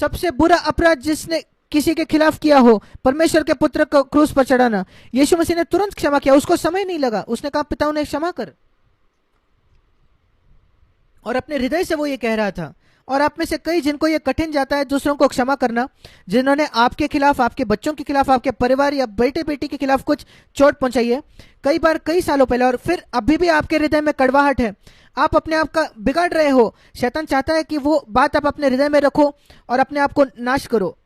सबसे बुरा अपराध जिसने किसी के खिलाफ किया हो, परमेश्वर के पुत्र को क्रूस पर चढ़ाना, यीशु मसीह ने तुरंत क्षमा किया, उसको समय नहीं लगा। उसने कहा पिता उन्हें क्षमा कर, और अपने हृदय से वो ये कह रहा था। और आप में से कई जिनको ये कठिन जाता है दूसरों को क्षमा करना, जिन्होंने आपके खिलाफ, आपके बच्चों के खिलाफ, आपके परिवार या बेटे बेटी के खिलाफ कुछ चोट पहुंचाई है, कई बार कई सालों पहले, और फिर अभी भी आपके हृदय में कड़वाहट है, आप अपने आप का बिगाड़ रहे हो। शैतान चाहता है कि वो बात आप अपने हृदय में रखो और अपने आप को नाश करो।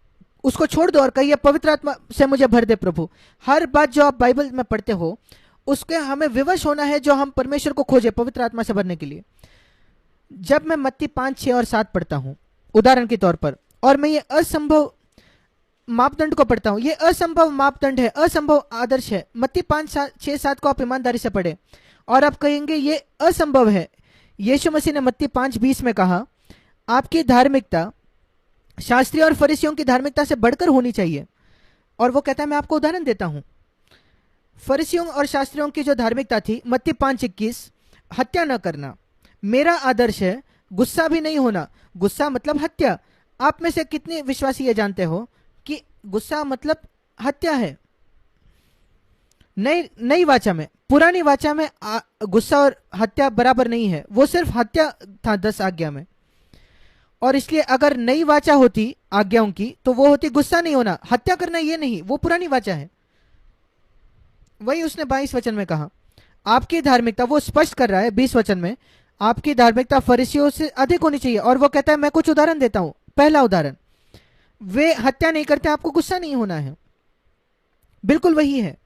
उसको छोड़ दो और कहिए पवित्र आत्मा से मुझे भर दे प्रभु। हर बात जो आप बाइबल में पढ़ते हो उसके हमें विवश होना है, जो हम परमेश्वर को खोजे पवित्र आत्मा से भरने के लिए। जब मैं मत्ती 5, 6 और 7 पढ़ता हूं उदाहरण के तौर पर, और मैं ये असंभव मापदंड को पढ़ता हूं, ये असंभव मापदंड है, असंभव आदर्श है। मत्ती 5, 6, 7 को आप ईमानदारी से पढ़े और आप कहेंगे ये असंभव है। यीशु मसीह ने मत्ती 5:20 में कहा, आपकी धार्मिकता शास्त्री और फरीसियों की धार्मिकता से बढ़कर होनी चाहिए। और वो कहता है, मैं आपको उदाहरण देता हूं। फरीसियों और शास्त्रियों की जो धार्मिकता थी, मत्ती 5:21, हत्या न करना। मेरा आदर्श है गुस्सा भी नहीं होना। गुस्सा मतलब हत्या। आप में से कितने विश्वासी ये जानते हो कि गुस्सा मतलब हत्या है? नई वाचा में, पुरानी वाचा में गुस्सा और हत्या बराबर नहीं है, वो सिर्फ हत्या था 10 आज्ञा में। और इसलिए अगर नई वाचा होती आज्ञाओं की तो वो होती गुस्सा नहीं होना, हत्या करना ये नहीं, वो पुरानी वाचा है। वही उसने 22 वचन में कहा, आपकी धार्मिकता, वो स्पष्ट कर रहा है 20 वचन में, आपकी धार्मिकता फरीसियों से अधिक होनी चाहिए। और वो कहता है, मैं कुछ उदाहरण देता हूं। पहला उदाहरण, वे हत्या नहीं करते, आपको गुस्सा नहीं होना है, बिल्कुल वही है।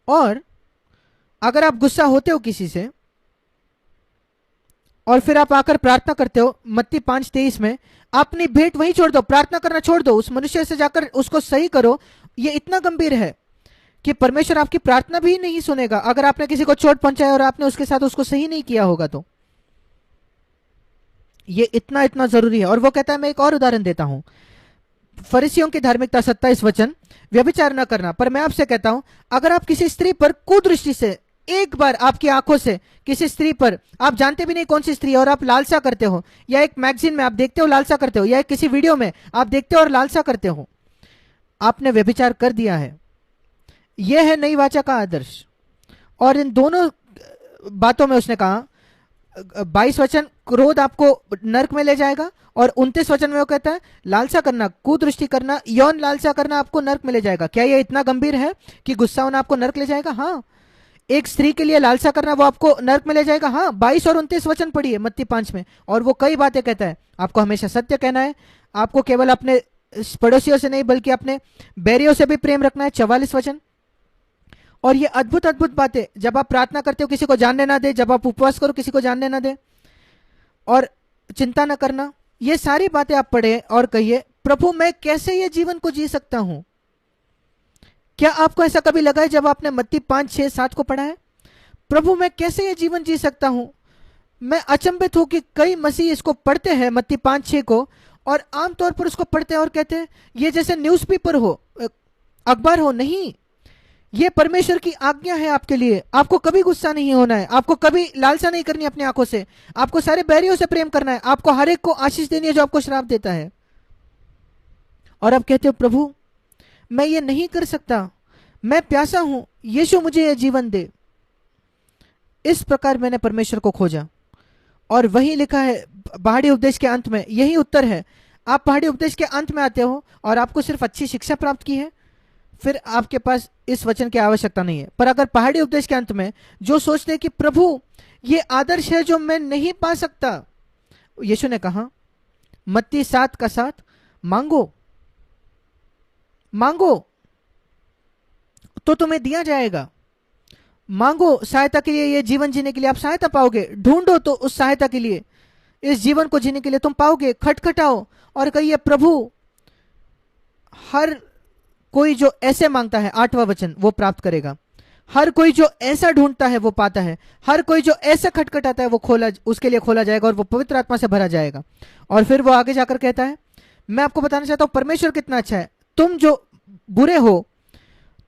और अगर आप गुस्सा होते हो किसी से और फिर आप आकर प्रार्थना करते हो, मत्ती 5:23 में, अपनी भेंट वहीं छोड़ दो, प्रार्थना करना छोड़ दो, उस मनुष्य से जाकर उसको सही करो। ये इतना गंभीर है कि परमेश्वर आपकी प्रार्थना भी नहीं सुनेगा अगर आपने किसी को चोट पहुंचाया और आपने उसके साथ उसको सही नहीं किया होगा तो। ये इतना इतना जरूरी है। और वो कहता है, मैं एक और उदाहरण देता हूं, फरीसियों की धार्मिकता 27 वचन, व्यभिचार न करना। पर मैं आपसे कहता हूं, अगर आप किसी स्त्री पर कुदृष्टि से, एक बार आपकी आंखों से किसी स्त्री पर, आप जानते भी नहीं कौन सी स्त्री है और आप लालसा करते हो, या एक मैगजीन में आप देखते हो लालसा करते हो, या किसी वीडियो में आप देखते हो और लालसा करते हो, आपने व्यभिचार कर दिया है। यह है नई वाचा का आदर्श। और इन दोनों बातों में उसने कहा, 22 वचन, क्रोध आपको नरक में ले जाएगा, और 29 वचन में वो कहता है, लालसा करना, कुदृष्टि करना, यौन लालसा करना आपको नरक में ले जाएगा। क्या ये इतना गंभीर है कि गुस्सा होना आपको नरक ले जाएगा? हाँ। एक स्त्री के लिए लालसा करना वो आपको नरक में ले जाएगा? हाँ। 22 और 29 वचन पढ़िए मत्ती 5 में, और वो कई बातें कहता है। आपको हमेशा सत्य कहना है, आपको केवल अपने पड़ोसियों से नहीं बल्कि अपने बैरियों से भी प्रेम रखना है, 44 वचन। और ये अद्भुत अद्भुत बातें, जब आप प्रार्थना करते हो किसी को जानने ना दे, जब आप उपवास करो किसी को जानने ना दे, और चिंता ना करना, ये सारी बातें आप पढ़े और कहिए, प्रभु मैं कैसे ये जीवन को जी सकता हूं? क्या आपको ऐसा कभी लगा है जब आपने मत्ती 5, 6, 7 को पढ़ा है? प्रभु मैं कैसे ये जीवन जी सकता हूं? मैं अचंभित हूं कि कई मसीह इसको पढ़ते हैं मत्ती 5, 6 को, और आमतौर पर उसको पढ़ते हैं और कहते हैं ये जैसे न्यूज़पेपर हो, अखबार हो। नहीं, ये परमेश्वर की आज्ञा है आपके लिए। आपको कभी गुस्सा नहीं होना है, आपको कभी लालसा नहीं करनी अपनी आंखों से, आपको सारे बैरियों से प्रेम करना है, आपको हर एक को आशीष देनी है जो आपको श्राप देता है। और आप कहते हो प्रभु मैं ये नहीं कर सकता, मैं प्यासा हूं, यीशु मुझे ये जीवन दे। इस प्रकार मैंने परमेश्वर को खोजा, और वही लिखा है पहाड़ी उपदेश के अंत में, यही उत्तर है। आप पहाड़ी उपदेश के अंत में आते हो और आपको सिर्फ अच्छी शिक्षा प्राप्त की है, फिर आपके पास इस वचन की आवश्यकता नहीं है। पर अगर पहाड़ी उपदेश के अंत में जो सोचते हैं कि प्रभु ये आदर्श है जो मैं नहीं पा सकता, यीशु ने कहा मत्ती 7:7, मांगो मांगो तो तुम्हें दिया जाएगा। मांगो सहायता के लिए, ये जीवन जीने के लिए आप सहायता पाओगे। ढूंढो तो उस सहायता के लिए, इस जीवन को जीने के लिए तुम पाओगे। खटखटाओ और कहिए प्रभु, हर कोई जो ऐसे मांगता है, 8वां वचन, वो प्राप्त करेगा। हर कोई जो ऐसा ढूंढता है वो पाता है, हर कोई जो ऐसा खटखटाता है वो उसके लिए खोला जाएगा और वो पवित्र आत्मा से भरा जाएगा। और फिर वो आगे जाकर कहता है, मैं आपको बताना चाहता हूं परमेश्वर कितना अच्छा है। तुम जो बुरे हो,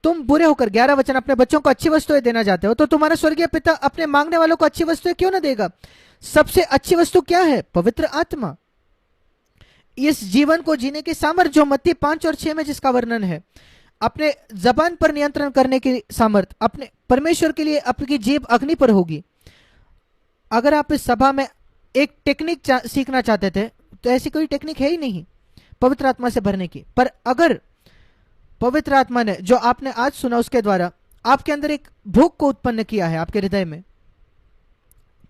तुम बुरे होकर 11 वचन अपने बच्चों को अच्छी वस्तुएं देना चाहते हो, तो तुम्हारा स्वर्गीय पिता अपने मांगने वालों को अच्छी वस्तुएं क्यों ना देगा? सबसे अच्छी वस्तु क्या है? पवित्र आत्मा। इस जीवन को जीने की सामर्थ्य जो मत्ती 5 और 6 में जिसका वर्णन है, अपने जबान पर नियंत्रण करने की सामर्थ, अपने परमेश्वर के लिए आपकी जीभ अग्नि पर होगी। अगर आप इस सभा में एक टेक्निक सीखना चाहते थे तो ऐसी कोई टेक्निक है ही नहीं पवित्र आत्मा से भरने की। पर अगर पवित्र आत्मा ने जो आपने आज सुना उसके द्वारा आपके अंदर एक भूख को उत्पन्न किया है आपके हृदय में,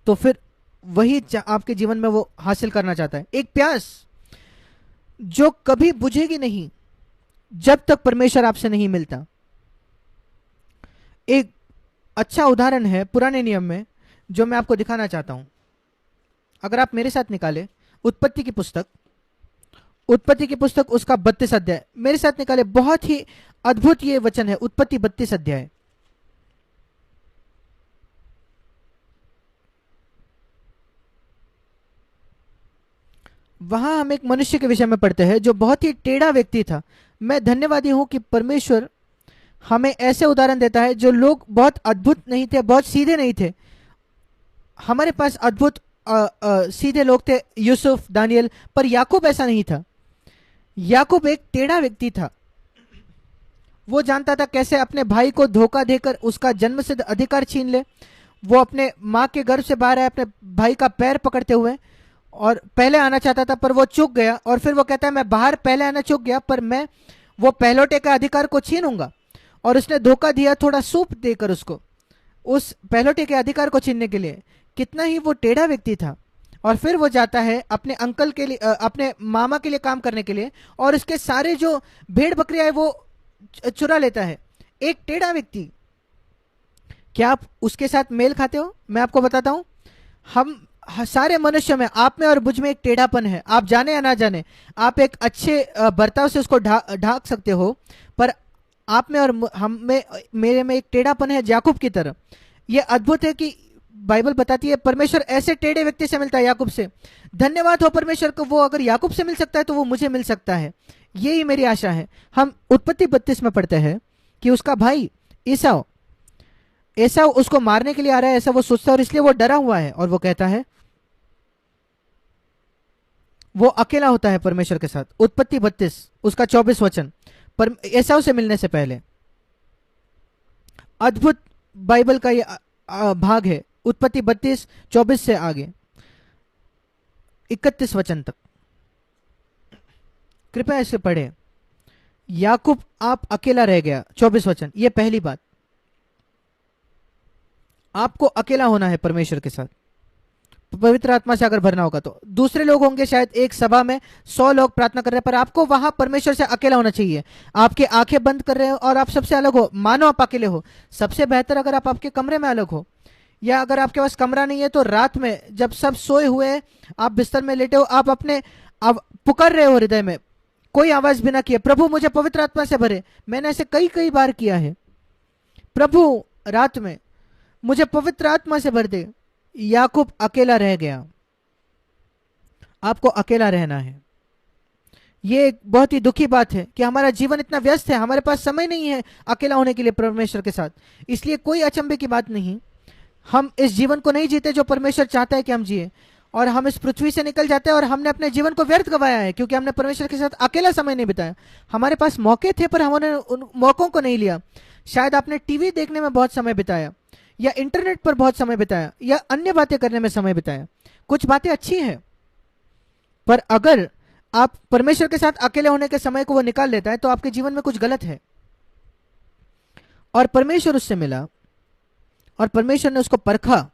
तो फिर वही आपके जीवन में वो हासिल करना चाहता है। एक प्यास जो कभी बुझेगी नहीं जब तक परमेश्वर आपसे नहीं मिलता। एक अच्छा उदाहरण है पुराने नियम में जो मैं आपको दिखाना चाहता हूं। अगर आप मेरे साथ निकाले उत्पत्ति की पुस्तक, उत्पत्ति की पुस्तक उसका 32 अध्याय मेरे साथ निकाले। बहुत ही अद्भुत ये वचन है, उत्पत्ति 32 अध्याय। वहां हम एक मनुष्य के विषय में पढ़ते हैं जो बहुत ही टेढ़ा व्यक्ति था। मैं धन्यवादी हूं कि परमेश्वर हमें ऐसे उदाहरण देता है जो लोग बहुत अद्भुत नहीं थे, बहुत सीधे नहीं थे। हमारे पास अद्भुत सीधे लोग थे, यूसुफ, दानियल, पर याकूब ऐसा नहीं था। याकूब एक टेढ़ा व्यक्ति था। वो जानता था कैसे अपने भाई को धोखा देकर उसका जन्मसिद्ध अधिकार छीन ले। वो अपने माँ के गर्भ से बाहर आया अपने भाई का पैर पकड़ते हुए और पहले आना चाहता था, पर वो चूक गया। और फिर वो कहता है मैं बाहर पहले आना चूक गया, पर मैं वो पहलौटे का अधिकार को छीनूंगा। और उसने धोखा दिया थोड़ा सूप देकर उसको, उस पहलौटे के अधिकार को छीनने के लिए। कितना ही वो टेढ़ा व्यक्ति था। और फिर वो जाता है अपने अंकल के लिए, अपने मामा के लिए काम करने के लिए, और उसके सारे जो भेड़ बकरियां है वो चुरा लेता है। एक टेढ़ा व्यक्ति। क्या आप उसके साथ मेल खाते हो? मैं आपको बताता हूं, हम सारे मनुष्य में, आप में और मुझ में एक टेढ़ापन है। आप जाने या ना जाने, आप एक अच्छे बर्ताव से उसको ढाक सकते हो, पर आप में और हम में, मेरे में एक टेढ़ापन है याकूब की तरह। यह अद्भुत है कि बाइबल बताती है परमेश्वर ऐसे टेढ़े व्यक्ति से मिलता है, याकूब से। धन्यवाद हो परमेश्वर को, वो अगर याकूब से मिल सकता है तो वो मुझे मिल सकता है। यही मेरी आशा है। हम उत्पत्ति 32 में पढ़ते हैं कि उसका भाई एसाव उसको मारने के लिए आ रहा है, ऐसा वो सोचता है, और इसलिए वो डरा हुआ है। और वो कहता है, वो अकेला होता है परमेश्वर के साथ। उत्पत्ति 32 उसका 24 वचन, पर एसाव से मिलने से पहले। अद्भुत बाइबल का ये भाग है, उत्पत्ति 32 24 से आगे 31 वचन तक। कृपया इसे पढ़े। याकूब आप अकेला रह गया, 24 वचन। ये पहली बात, आपको अकेला होना है परमेश्वर के साथ। पवित्र आत्मा से अगर भरना होगा तो दूसरे लोग होंगे, शायद एक सभा में 100 लोग प्रार्थना कर रहे हैं, पर आपको वहां परमेश्वर से अकेला होना चाहिए। आपके आंखें बंद कर रहे हो और आप सबसे अलग हो, मानो आप अकेले हो। सबसे बेहतर अगर आप आपके कमरे में अलग हो, या अगर आपके पास कमरा नहीं है तो रात में जब सब सोए हुए हैं, आप बिस्तर में लेटे हो, आप अपने पुकार रहे हो हृदय में, कोई आवाज बिना किए, प्रभु मुझे पवित्र आत्मा से भरे। मैंने ऐसे कई कई बार किया है। प्रभु रात में मुझे पवित्र आत्मा से भर दे। याकूब अकेला रह गया। आपको अकेला रहना है। ये एक बहुत ही दुखी बात है कि हमारा जीवन इतना व्यस्त है, हमारे पास समय नहीं है अकेला होने के लिए परमेश्वर के साथ। इसलिए कोई अचंभे की बात नहीं, हम इस जीवन को नहीं जीते जो परमेश्वर चाहता है कि हम जिए, और हम इस पृथ्वी से निकल जाते हैं और हमने अपने जीवन को व्यर्थ गवाया है क्योंकि हमने परमेश्वर के साथ अकेला समय नहीं बिताया। हमारे पास मौके थे पर हमने उन मौकों को नहीं लिया। शायद आपने टीवी देखने में बहुत समय बिताया, या इंटरनेट पर बहुत समय बिताया, या अन्य बातें करने में समय बिताया। कुछ बातें अच्छी हैं, पर अगर आप परमेश्वर के साथ अकेले होने के समय को वो निकाल लेता है तो आपके जीवन में कुछ गलत है। और परमेश्वर उससे मिला और परमेश्वर ने उसको परखा,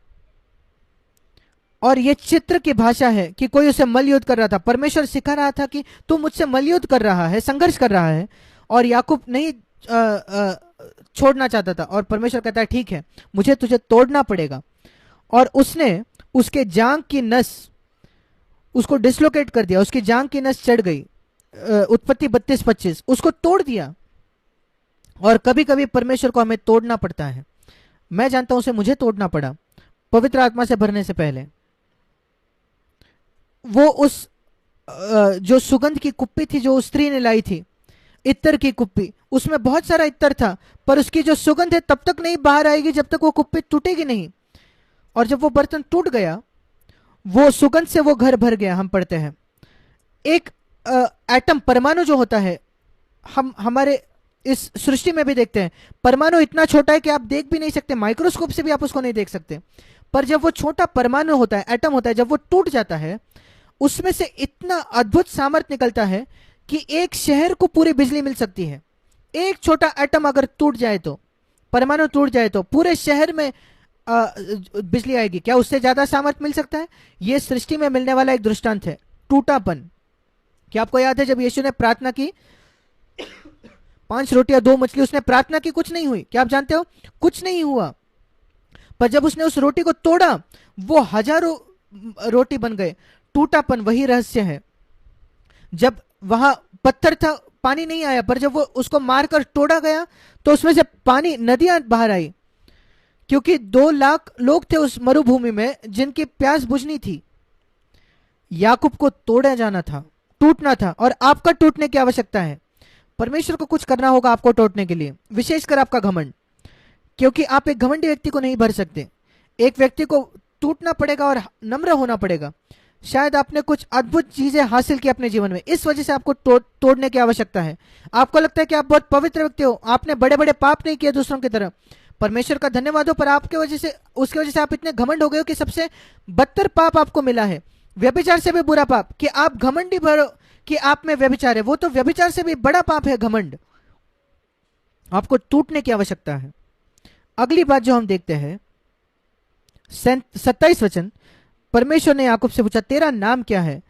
और ये चित्र की भाषा है कि कोई उसे मल्लयुद्ध कर रहा था। परमेश्वर सिखा रहा था कि तू मुझसे मल्लयुद्ध कर रहा है, संघर्ष कर रहा है, और याकूब नहीं छोड़ना चाहता था। और परमेश्वर कहता है ठीक है, मुझे तुझे तोड़ना पड़ेगा। और उसने उसके जांग की नस उसको डिसलोकेट कर दिया, उसकी जांग की नस चढ़ गई। उत्पत्ति 32-25 उसको तोड़ दिया। और कभी कभी परमेश्वर को हमें तोड़ना पड़ता है। मैं जानता हूं उसे मुझे तोड़ना पड़ा पवित्र आत्मा से भरने से पहले। वो उस जो सुगंध की कुप्पी थी जो उस स्त्री ने लाई थी, इत्तर की कुप्पी, उसमें बहुत सारा इत्तर था, पर उसकी जो सुगंध है तब तक नहीं बाहर आएगी जब तक वो कुप्पी टूटेगी नहीं। और जब वो बर्तन टूट गया, वो सुगंध से वो घर भर गया। हम पढ़ते हैं एक एटम परमाणु जो होता है, हम हमारे इस सृष्टि में भी देखते हैं, परमाणु इतना छोटा है कि आप देख भी नहीं सकते, माइक्रोस्कोप से भी आप उसको नहीं देख सकते। पर जब वो छोटा परमाणु होता है, एटम होता है, जब वो टूट जाता है, उसमें से इतना अद्भुत सामर्थ्य निकलता है कि एक शहर को पूरी बिजली मिल सकती है। एक छोटा एटम अगर टूट जाए तो, परमाणु टूट जाए तो पूरे शहर में बिजली आएगी। क्या उससे ज्यादा सामर्थ्य मिल सकता है? यह सृष्टि में मिलने वाला एक दृष्टांत है, टूटापन। क्या आपको याद है जब यीशु ने प्रार्थना की, 5 रोटियां 2 मछली, उसने प्रार्थना की, कुछ नहीं हुई। क्या आप जानते हो? कुछ नहीं हुआ। पर जब उसने उस रोटी को तोड़ा, वो हजारों रोटी बन गए। टूटापन वही रहस्य है। जब वहां पत्थर था, पानी नहीं आया, पर जब वो उसको मारकर तोड़ा गया तो उसमें से पानी, नदियां बाहर आई, क्योंकि 2 लाख लोग थे उस मरुभूमि में जिनकी प्यास बुझनी थी। याकूब को तोड़ा जाना था, टूटना था, और आपका टूटने की आवश्यकता है। परमेश्वर को कुछ करना होगा आपको टूटने के लिए, विशेषकर आपका घमंड, क्योंकि आप एक घमंडी व्यक्ति को नहीं भर सकते। एक व्यक्ति को टूटना पड़ेगा और नम्र होना पड़ेगा। शायद आपने कुछ अद्भुत चीजें हासिल की अपने जीवन में, इस वजह से आपको तोड़ने की आवश्यकता है। आपको लगता है कि आप बहुत पवित्र व्यक्ति हो, आपने बड़े बड़े पाप नहीं किए दूसरों की तरह, परमेश्वर का धन्यवाद हो, पर आपके वजह से, उसकी वजह से आप इतने घमंड हो गए हो कि सबसे बदतर पाप आपको मिला है, व्यभिचार से भी बुरा पाप, कि आप घमंडी भरो कि आप में व्यभिचार है। वो तो व्यभिचार से भी बड़ा पाप है, घमंड। आपको टूटने की आवश्यकता है। अगली बात जो हम देखते हैं, 27 वचन, परमेश्वर ने याकूब से पूछा, तेरा नाम क्या है?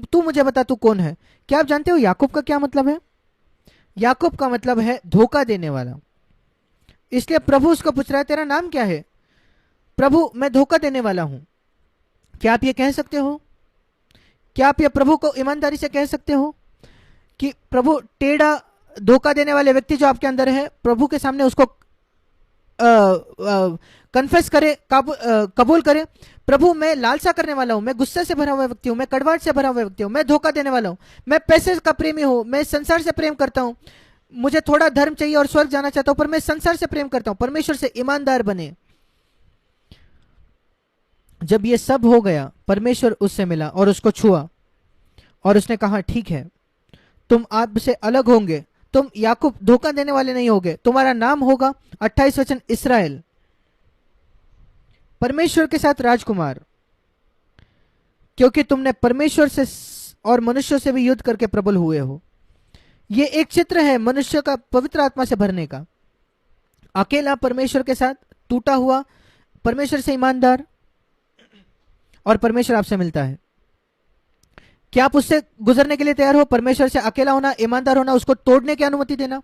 तू मुझे बता, तू कौन है? क्या आप जानते हो याकूब का क्या मतलब है? याकूब का मतलब है धोखा देने वाला। इसलिए प्रभु उसको पूछ रहा है, तेरा नाम क्या है? प्रभु, मैं धोखा देने वाला हूं। क्या आप ये कह सकते हो? क्या आप ये प्रभु को ईमानदारी से कह सकते हो कि प्रभु, टेढ़ा धोखा देने वाले व्यक्ति जो आपके अंदर है, प्रभु के सामने उसको कन्फेस करे, कबूल करे, प्रभु मैं लालसा करने वाला हूं, मैं गुस्से से भरा हुआ व्यक्ति हूं, मैं कड़वाहट से भरा हुआ व्यक्ति हूं, मैं धोखा देने वाला हूं, मैं पैसे का प्रेमी हूं, मैं संसार से प्रेम करता हूं, मुझे थोड़ा धर्म चाहिए और स्वर्ग जाना चाहता हूं, पर मैं संसार से प्रेम करता हूं। परमेश्वर से ईमानदार बने। जब ये सब हो गया, परमेश्वर उससे मिला और उसको छुआ, और उसने कहा, ठीक है, तुम आप से अलग होंगे, तुम याकूब धोखा देने वाले नहीं होगे, तुम्हारा नाम होगा, 28 वचन, इस्राएल, परमेश्वर के साथ राजकुमार, क्योंकि तुमने परमेश्वर से और मनुष्यों से भी युद्ध करके प्रबल हुए हो। ये एक चित्र है मनुष्य का पवित्र आत्मा से भरने का। अकेला परमेश्वर के साथ, टूटा हुआ, परमेश्वर से ईमानदार, और परमेश्वर आपसे मिलता है। क्या आप उससे गुजरने के लिए तैयार हो? परमेश्वर से अकेला होना, ईमानदार होना, उसको तोड़ने की अनुमति देना।